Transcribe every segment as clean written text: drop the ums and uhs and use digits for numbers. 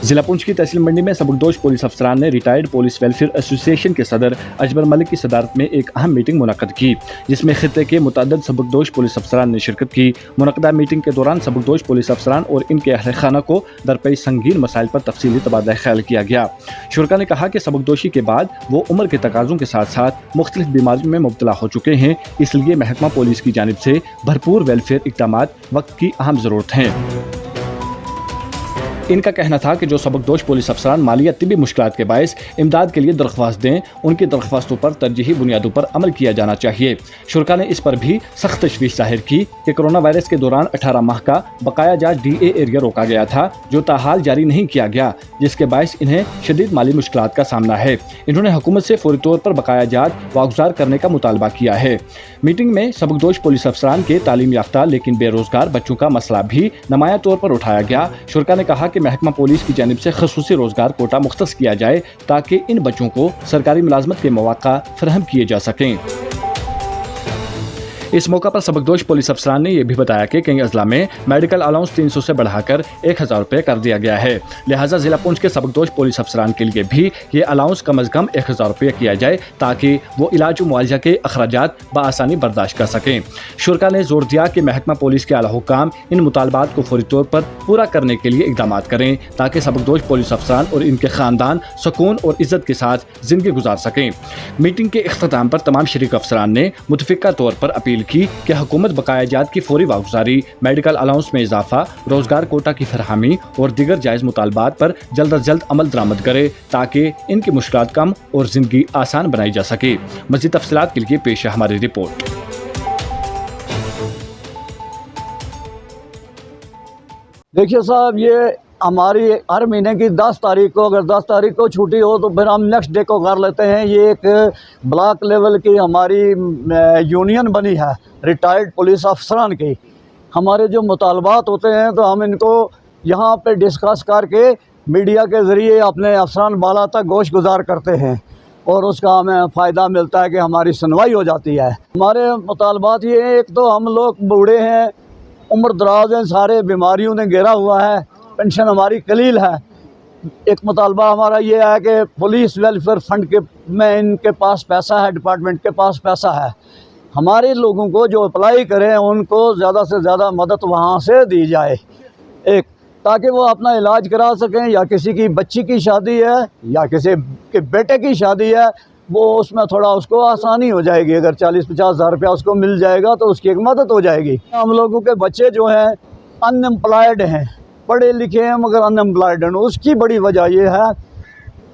जिला पुंछ की तहसील मंडी में सबकदोश पुलिस अफसरान ने रिटायर्ड पुलिस वेलफेयर एसोसिएशन के सदर अजबर मलिक की सदारत में एक अहम मीटिंग मुनक्कद की, जिसमें खित्ते के मुतअद्दिद सबकदोश पुलिस अफसरान ने शिरकत की। मुनक्कदा मीटिंग के दौरान सबकदोश पुलिस अफसरान और इनके अहल खाना को दरपेश संगीन मसाइल पर तफसीली तबादला ख्याल किया गया। शुरका ने कहा कि सबकदोशी के बाद वो उम्र के तकाज़ों के साथ साथ मुख्तलिफ बीमारियों में मुब्तला हो चुके हैं, इसलिए महकमा पुलिस की जानिब से भरपूर वेलफेयर इक़दामात वक्त की अहम ज़रूरत हैं। इनका कहना था कि जो सबकदोश पुलिस अफसरान मालिया तिबी मुश्किलात के बायस इमदाद के लिए दरख्वास्त दें, उनकी दरख्वास्तों पर तरजीही बुनियादों पर अमल किया जाना चाहिए। शुरका ने इस पर भी सख्त तशवीश जाहिर की कि कोरोना वायरस के दौरान 18 माह का बकाया जात DA एरिया रोका गया था, जो ताहाल जारी नहीं किया गया, जिसके बायस इन्हें शदीद माली मुश्किलात का सामना है। इन्होंने हुकूमत से फौरी तौर पर बकाया जात वागुजार करने का मुतालबा किया है। मीटिंग में सबकदोश पुलिस अफसरान के तालीम याफ्ता लेकिन बेरोजगार बच्चों का मसला भी नुमाया तौर पर उठाया गया। शुरका ने कहा कि महकमा पुलिस की जानिब से खसूसी रोजगार कोटा मुख्तस किया जाए ताकि इन बच्चों को सरकारी मुलाजमत के मौका फराहम किए जा सकें। इस मौका पर सबकदोश पुलिस अफसरान ने यह भी बताया कि कई अजला में मेडिकल अलाउंस 300 से बढ़ाकर 1000 रुपये कर दिया गया है, लिहाजा जिला पुंछ के सबकदोश पुलिस अफसरान के लिए भी ये अलाउंस कम अज़ कम 1000 रुपये किया जाए ताकि वो इलाज व मुआवजा के अखराजात बआसानी बर्दाश्त कर सकें। शुरका ने जोर दिया कि महकमा पुलिस के आला हुक्काम इन मुतालबात को फौरी तौर पर पूरा करने के लिए इक़दामात करें ताकि सबकदोश पुलिस अफसरान और इनके ख़ानदान सुकून और इज़्ज़त के साथ ज़िंदगी गुजार सकें। मीटिंग के इख्तिताम पर तमाम शरीक अफसरान ने मुतफ़िका तौर पर अपील की कि हुकूमत बकाया जात की फौरी वागुजारी, मेडिकल अलाउंस में इजाफा, रोजगार कोटा की फरहमी और दीगर जायज़ मुतालबात पर जल्द अज जल्द अमल दरामद करे ताकि इनकी मुश्किलात कम और जिंदगी आसान बनाई जा सके। मज़ीद तफसीलात के लिए पेश है हमारी रिपोर्ट। देखिए साहब, ये हमारी हर महीने की 10 तारीख को, अगर 10 तारीख को छुट्टी हो तो फिर हम नेक्स्ट डे को कर लेते हैं। ये एक ब्लॉक लेवल की हमारी यूनियन बनी है रिटायर्ड पुलिस अफसरान की। हमारे जो मुतालबात होते हैं तो हम इनको यहाँ पे डिस्कस करके मीडिया के ज़रिए अपने अफसरान बाला तक गोश गुजार करते हैं और उसका हमें फ़ायदा मिलता है कि हमारी सुनवाई हो जाती है। हमारे मुतालबात ये हैं, एक तो हम लोग बूढ़े हैं, उम्र दराज हैं, सारे बीमारियों ने घेरा हुआ है, पेंशन हमारी कलील है। एक मुतालबा हमारा ये है कि पुलिस वेलफेयर फंड के में इनके पास पैसा है, डिपार्टमेंट के पास पैसा है, हमारे लोगों को जो अप्लाई करें उनको ज़्यादा से ज़्यादा मदद वहाँ से दी जाए, एक ताकि वो अपना इलाज करा सकें, या किसी की बच्ची की शादी है या किसी के बेटे की शादी है, वो उसमें थोड़ा उसको आसानी हो जाएगी। अगर 40-50 हज़ार रुपया उसको मिल जाएगा तो उसकी एक मदद हो जाएगी। हम लोगों के बच्चे जो हैं अनएम्प्लॉयड हैं, पढ़े लिखे हैं मगर अनएम्प्लॉयड हैं। उसकी बड़ी वजह यह है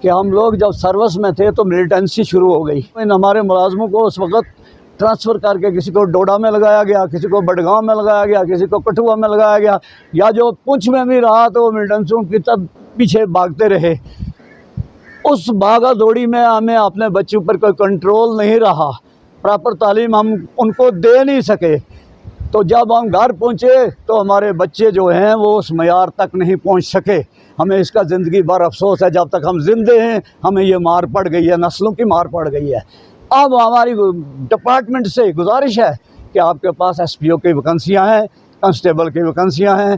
कि हम लोग जब सर्विस में थे तो मिलिटेंसी शुरू हो गई। इन हमारे मुलाजमों को उस वक्त ट्रांसफ़र करके किसी को डोडा में लगाया गया, किसी को बडगांव में लगाया गया, किसी को कठुआ में लगाया गया, या जो पुंछ में भी रहा तो मिलिटेंसियों की तब पीछे भागते रहे। उस भागा दौड़ी में हमें अपने बच्चों पर कोई कंट्रोल नहीं रहा, प्रॉपर तालीम हम उनको दे नहीं सके। तो जब हम घर पहुँचे तो हमारे बच्चे जो हैं वो उस मयार तक नहीं पहुँच सके। हमें इसका ज़िंदगी भर अफसोस है, जब तक हम जिंदे हैं हमें ये मार पड़ गई है, नस्लों की मार पड़ गई है। अब हमारी डिपार्टमेंट से गुजारिश है कि आपके पास SPO की वैकेंसियाँ हैं, कांस्टेबल की वैकेंसियाँ हैं,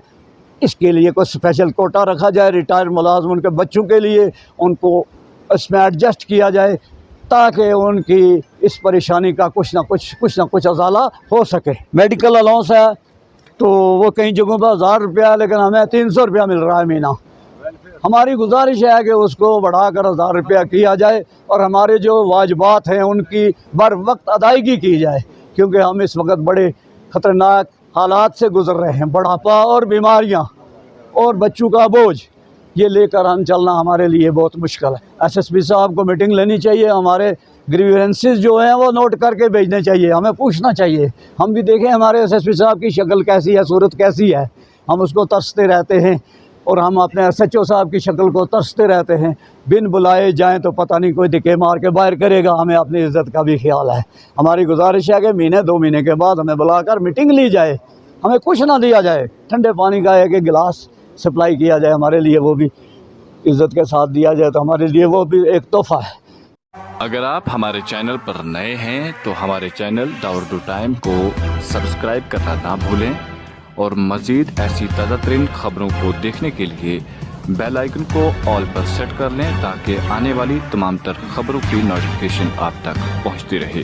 इसके लिए कोई स्पेशल कोटा रखा जाए रिटायर्ड मुलाजिम उनके बच्चों के लिए, उनको इसमें एडजस्ट किया जाए ताकि उनकी इस परेशानी का कुछ ना कुछ अजाला हो सके। मेडिकल अलाउंस है तो वो कई जगहों पर 1000 रुपया है, लेकिन हमें 300 रुपया मिल रहा है महीना। हमारी गुजारिश है कि उसको बढ़ाकर 1000 रुपया किया जाए और हमारे जो वाजिबात हैं उनकी बर वक्त अदायगी की जाए, क्योंकि हम इस वक्त बड़े ख़तरनाक हालात से गुजर रहे हैं। बुढ़ापा और बीमारियाँ और बच्चों का बोझ ये लेकर हम चलना हमारे लिए बहुत मुश्किल है। SSP साहब को मीटिंग लेनी चाहिए, हमारे ग्रीवेंसेस जो हैं वो नोट करके भेजने चाहिए, हमें पूछना चाहिए। हम भी देखें हमारे SSP साहब की शक्ल कैसी है, सूरत कैसी है, हम उसको तरसते रहते हैं और हम अपने SHO साहब की शक्ल को तरसते रहते हैं। बिन बुलाए जाएं तो पता नहीं कोई दिखे मार के बाहर करेगा, हमें अपनी इज़्ज़त का भी ख्याल है। हमारी गुजारिश है कि महीने 2 महीने के बाद हमें बुलाकर मीटिंग ली जाए, हमें कुछ ना दिया जाए, ठंडे पानी का एक गिलास सप्लाई किया जाए, हमारे लिए वो भी इज़्ज़त के साथ दिया जाए तो हमारे लिए वो भी एक तोहफ़ा है। अगर आप हमारे चैनल पर नए हैं तो हमारे चैनल द उर्दू टाइम को सब्सक्राइब करना ना भूलें और मज़ीद ऐसी ताज़ा तरीन खबरों को देखने के लिए بیل آئیکن کو آل پر سیٹ کر لیں تاکہ آنے والی تمام تر خبروں کی نوٹیفیکیشن آپ تک پہنچتی رہے۔